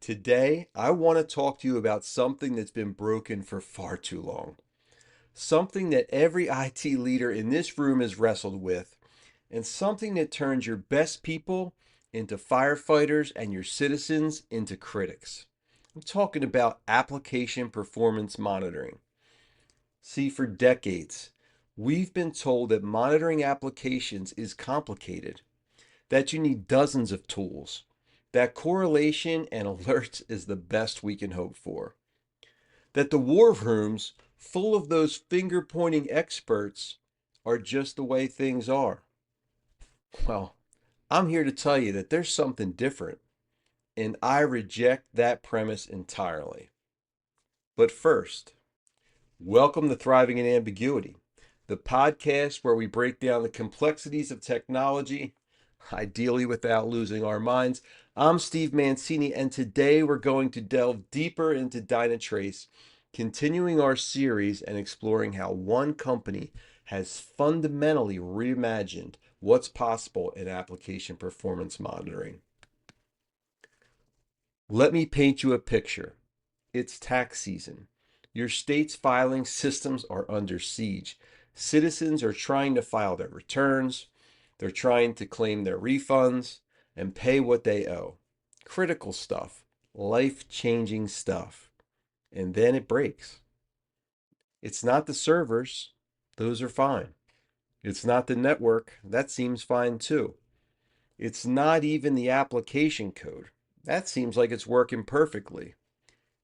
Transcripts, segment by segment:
Today, I want to talk to you about something that's been broken for far too long. Something that every IT leader in this room has wrestled with, and something that turns your best people into firefighters and your citizens into critics. I'm talking about application performance monitoring. See, for decades, we've been told that monitoring applications is complicated, that you need dozens of tools, that correlation and alerts is the best we can hope for, that the war rooms full of those finger pointing experts are just the way things are. Well, I'm here to tell you that there's something different, and I reject that premise entirely. But first, welcome to Thriving in Ambiguity, the podcast where we break down the complexities of technology, ideally without losing our minds. I'm Steve Mancini, and today we're going to delve deeper into Dynatrace, continuing our series and exploring how one company has fundamentally reimagined what's possible in application performance monitoring. Let me paint you a picture. It's tax season. Your state's filing systems are under siege. Citizens are trying to file their returns. They're trying to claim their refunds and pay what they owe. Critical stuff, life-changing stuff. And then it breaks. It's not the servers. Those are fine. It's not the network. That seems fine too. It's not even the application code. That seems like it's working perfectly.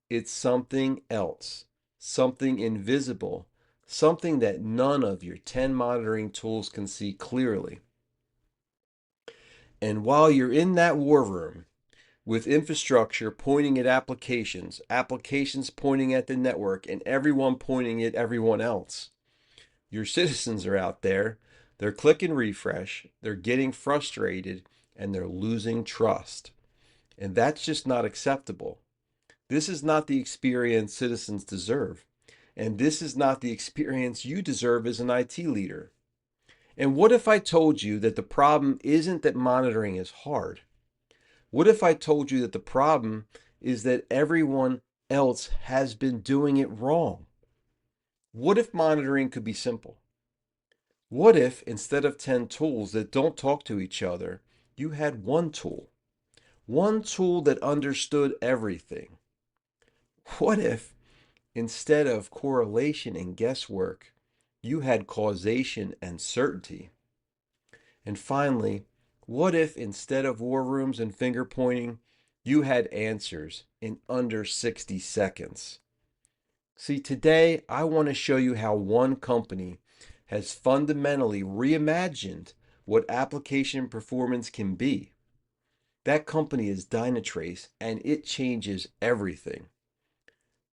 It's something else, something invisible, something that none of your 10 monitoring tools can see clearly. And while you're in that war room with infrastructure pointing at applications, applications pointing at the network, and everyone pointing at everyone else, your citizens are out there. They're clicking refresh, they're getting frustrated, and they're losing trust. And that's just not acceptable. This is not the experience citizens deserve. And this is not the experience you deserve as an IT leader. And what if I told you that the problem isn't that monitoring is hard? What if I told you that the problem is that everyone else has been doing it wrong? What if monitoring could be simple? What if instead of 10 tools that don't talk to each other, you had one tool? One tool that understood everything. What if instead of correlation and guesswork, you had causation and certainty? And finally, what if instead of war rooms and finger pointing, you had answers in under 60 seconds? See, today I want to show you how one company has fundamentally reimagined what application performance can be. That company is Dynatrace, and it changes everything.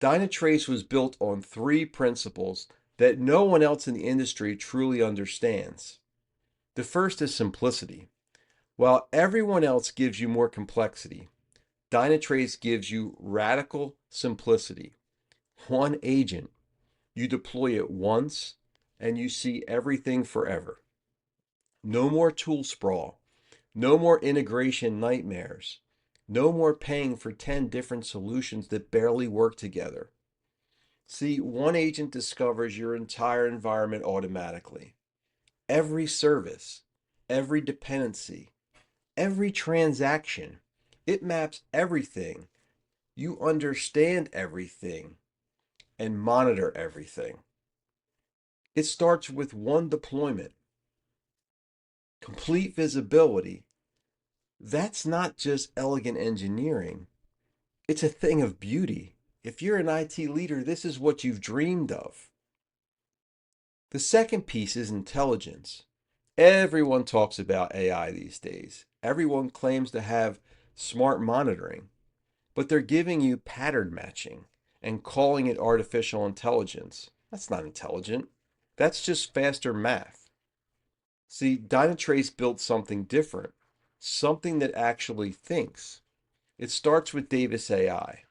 Dynatrace was built on three principles that no one else in the industry truly understands. The first is simplicity. While everyone else gives you more complexity, Dynatrace gives you radical simplicity. One agent, you deploy it once, and you see everything forever. No more tool sprawl, no more integration nightmares, no more paying for 10 different solutions that barely work together. See, one agent discovers your entire environment automatically. Every service, every dependency, every transaction. It maps everything. You understand everything and monitor everything. It starts with one deployment. Complete visibility. That's not just elegant engineering. It's a thing of beauty. If you're an IT leader, this is what you've dreamed of. The second piece is intelligence. Everyone talks about AI these days. Everyone claims to have smart monitoring, but they're giving you pattern matching and calling it artificial intelligence. That's not intelligent. That's just faster math. See, Dynatrace built something different, something that actually thinks. It starts with Davis AI.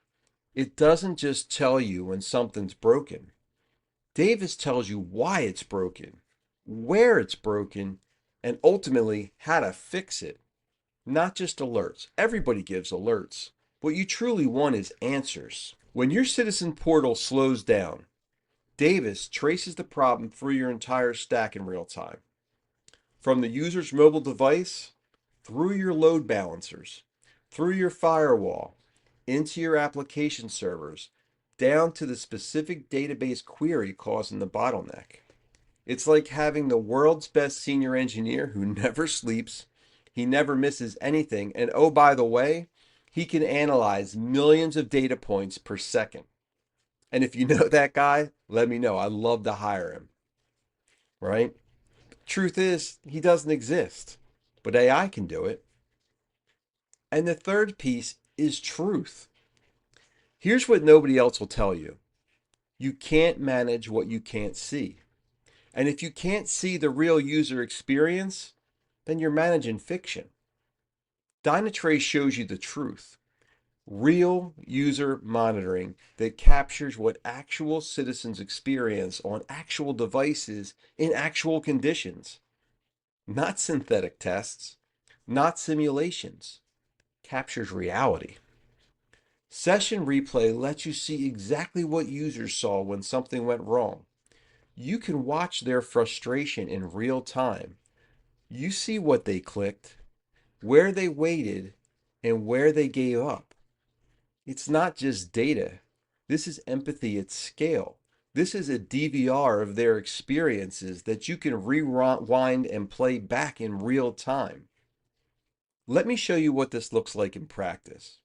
It doesn't just tell you when something's broken. Davis tells you why it's broken, where it's broken, and ultimately how to fix it. Not just alerts. Everybody gives alerts. What you truly want is answers. When your citizen portal slows down, Davis traces the problem through your entire stack in real time. From the user's mobile device, through your load balancers, through your firewall, into your application servers, down to the specific database query causing the bottleneck. It's like having the world's best senior engineer who never sleeps, he never misses anything, and oh, by the way, he can analyze millions of data points per second. And if you know that guy, let me know. I'd love to hire him, right? Truth is, he doesn't exist, but AI can do it. And the third piece is truth. Here's what nobody else will tell you: you can't manage what you can't see. And if you can't see the real user experience, then you're managing fiction. Dynatrace shows you the truth: real user monitoring that captures what actual citizens experience on actual devices in actual conditions. Not synthetic tests, not simulations. Captures reality. Session replay lets you see exactly what users saw when something went wrong. You can watch their frustration in real time. You see what they clicked, where they waited, and where they gave up. It's not just data. This is empathy at scale. This is a DVR of their experiences that you can rewind and play back in real time. Let me show you what this looks like in practice.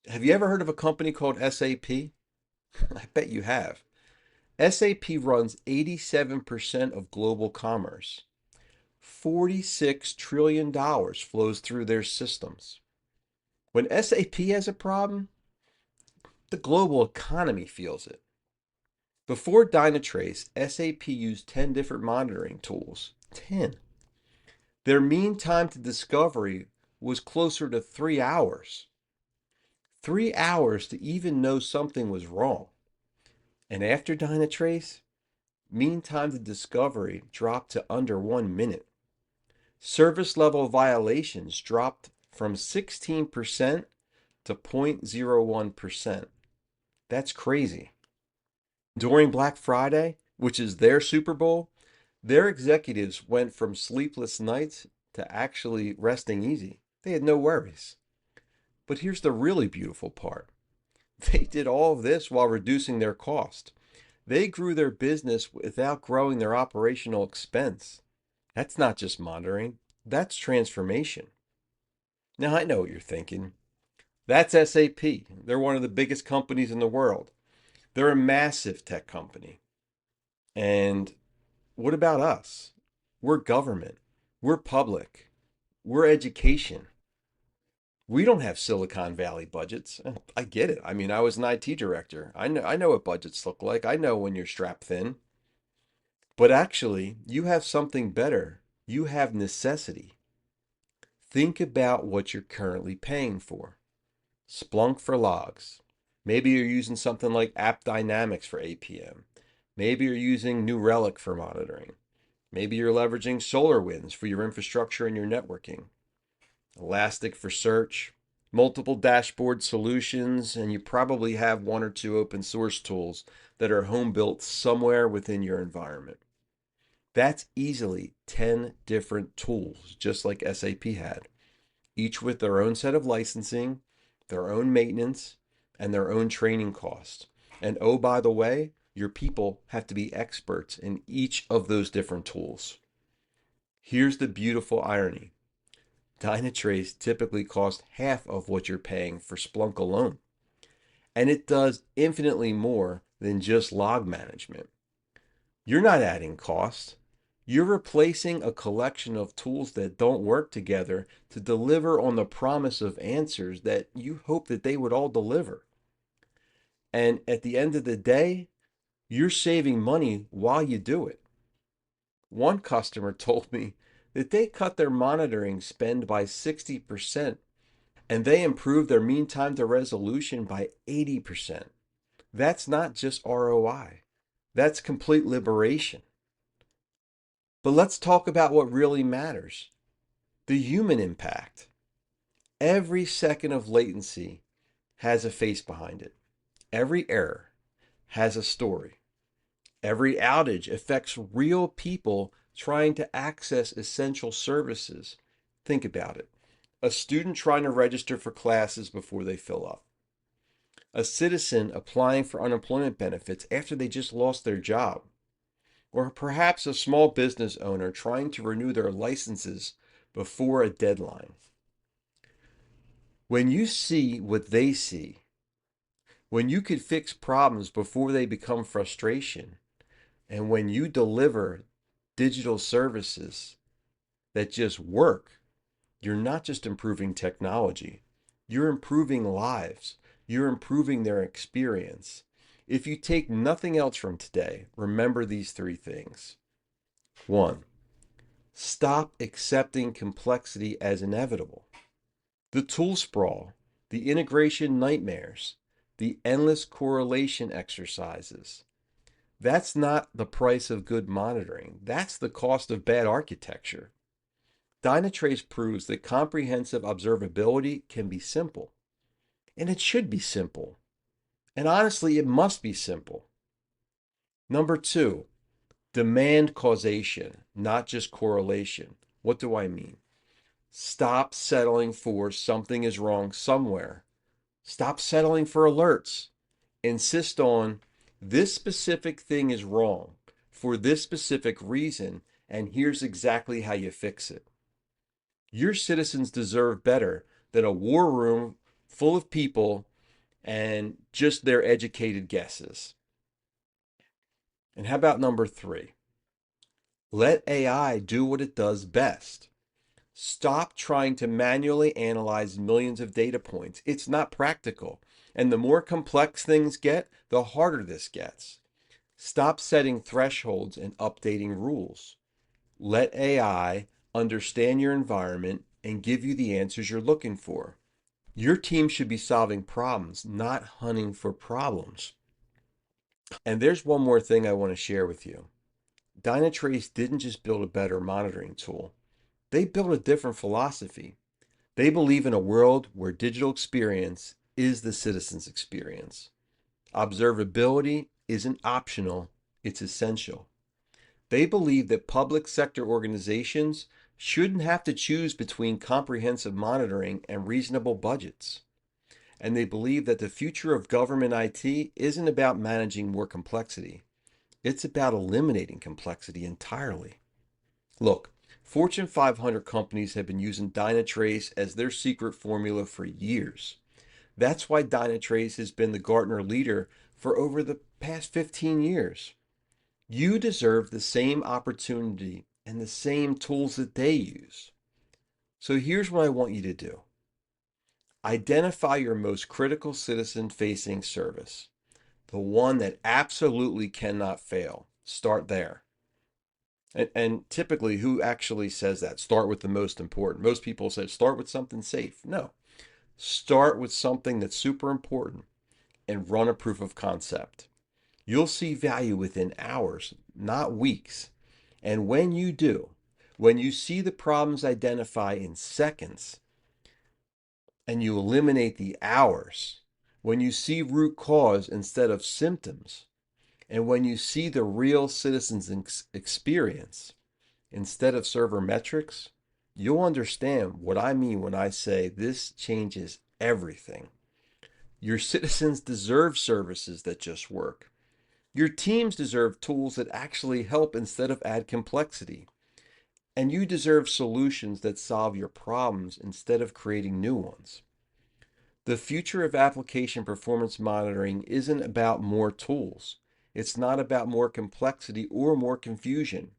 Have you ever heard of a company called SAP? I bet you have. SAP runs 87% of global commerce. $46 trillion flows through their systems. When SAP has a problem, the global economy feels it. Before Dynatrace, SAP used 10 different monitoring tools. 10. Their mean time to discovery was closer to 3 hours. 3 hours to even know something was wrong. And after Dynatrace, mean time to discovery dropped to under 1 minute. Service level violations dropped from 16% to 0.01%. That's crazy. During Black Friday, which is their Super Bowl, their executives went from sleepless nights to actually resting easy. They had no worries. But here's the really beautiful part: they did all of this while reducing their cost. They grew their business without growing their operational expense. That's not just monitoring, that's transformation. Now, I know what you're thinking. That's SAP. They're one of the biggest companies in the world. They're a massive tech company. And what about us? We're government. We're public. We're education. We don't have Silicon Valley budgets. I get it. I mean, I was an IT director. I know what budgets look like. I know when you're strapped thin. But actually, you have something better. You have necessity. Think about what you're currently paying for. Splunk for logs. Maybe you're using something like App Dynamics for APM. Maybe you're using New Relic for monitoring. Maybe you're leveraging SolarWinds for your infrastructure and your networking. Elastic for search, multiple dashboard solutions, and you probably have one or two open source tools that are home built somewhere within your environment. That's easily 10 different tools, just like SAP had, each with their own set of licensing, their own maintenance, and their own training costs. And oh, by the way, your people have to be experts in each of those different tools. Here's the beautiful irony: Dynatrace typically costs half of what you're paying for Splunk alone. And it does infinitely more than just log management. You're not adding cost. You're replacing a collection of tools that don't work together to deliver on the promise of answers that you hope that they would all deliver. And at the end of the day, you're saving money while you do it. One customer told me that they cut their monitoring spend by 60% and they improved their mean time to resolution by 80%. That's not just ROI. That's complete liberation. But let's talk about what really matters: the human impact. Every second of latency has a face behind it. Every error has a story. Every outage affects real people trying to access essential services. Think about it. A student trying to register for classes before they fill up. A citizen applying for unemployment benefits after they just lost their job. Or perhaps a small business owner trying to renew their licenses before a deadline. When you see what they see, when you could fix problems before they become frustration, and when you deliver digital services that just work, you're not just improving technology, you're improving lives, you're improving their experience. If you take nothing else from today, remember these three things. 1, stop accepting complexity as inevitable. The tool sprawl, the integration nightmares, the endless correlation exercises. That's not the price of good monitoring. That's the cost of bad architecture. Dynatrace proves that comprehensive observability can be simple. And it should be simple. And honestly, it must be simple. Number 2, demand causation, not just correlation. What do I mean? Stop settling for something is wrong somewhere. Stop settling for alerts. Insist on this specific thing is wrong for this specific reason, and here's exactly how you fix it. Your citizens deserve better than a war room full of people and just their educated guesses. And how about number 3? Let AI do what it does best. Stop trying to manually analyze millions of data points. It's not practical. And the more complex things get, the harder this gets. Stop setting thresholds and updating rules. Let AI understand your environment and give you the answers you're looking for. Your team should be solving problems, not hunting for problems. And there's one more thing I want to share with you. Dynatrace didn't just build a better monitoring tool. They built a different philosophy. They believe in a world where digital experience is the citizen's experience. Observability isn't optional, it's essential. They believe that public sector organizations shouldn't have to choose between comprehensive monitoring and reasonable budgets. And they believe that the future of government IT isn't about managing more complexity. It's about eliminating complexity entirely. Look, Fortune 500 companies have been using Dynatrace as their secret formula for years. That's why Dynatrace has been the Gartner leader for over the past 15 years. You deserve the same opportunity and the same tools that they use. So here's what I want you to do. Identify your most critical citizen-facing service, the one that absolutely cannot fail. Start there. And typically, who actually says that? Start with the most important. Most people say start with something safe. No, start with something that's super important and run a proof of concept. You'll see value within hours, not weeks. And when you do, when you see the problems identify in seconds and you eliminate the hours, when you see root cause instead of symptoms, and when you see the real citizen's experience instead of server metrics, you'll understand what I mean when I say this changes everything. Your citizens deserve services that just work. Your teams deserve tools that actually help instead of add complexity. And you deserve solutions that solve your problems instead of creating new ones. The future of application performance monitoring isn't about more tools. It's not about more complexity or more confusion.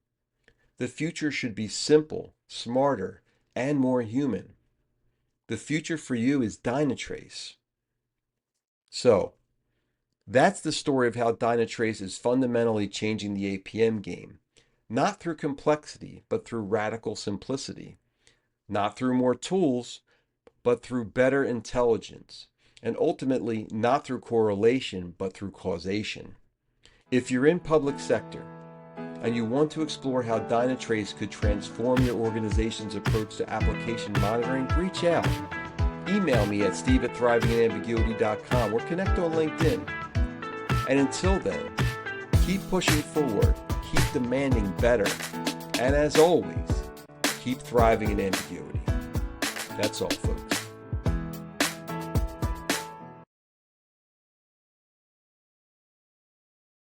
The future should be simple, smarter, and more human. The future for you is Dynatrace. So, that's the story of how Dynatrace is fundamentally changing the APM game. Not through complexity, but through radical simplicity. Not through more tools, but through better intelligence. And ultimately, not through correlation, but through causation. If you're in public sector and you want to explore how Dynatrace could transform your organization's approach to application monitoring, reach out. email me at steve@thrivinginambiguity.com or connect on LinkedIn. And until then, keep pushing forward, keep demanding better, and as always, keep thriving in ambiguity. That's all, folks.